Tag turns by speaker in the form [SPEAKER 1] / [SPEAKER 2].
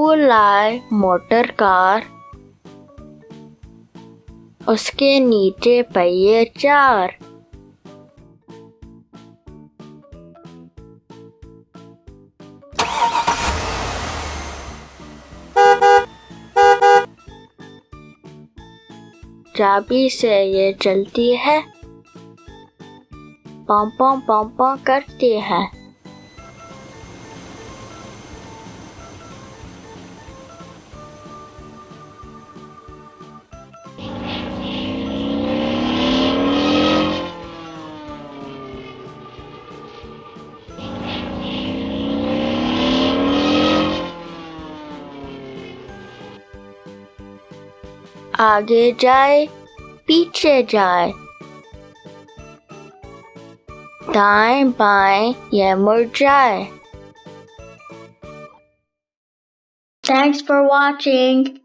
[SPEAKER 1] अब्बू लाए motor car, उसके नीचे पहिए चार। चाबी से ये चलती है, पॉम पॉम पॉम पॉम करती है। आगे जाए पीछे जाए, दाएं बाएं ये मुड़ जाए। Thanks for watching.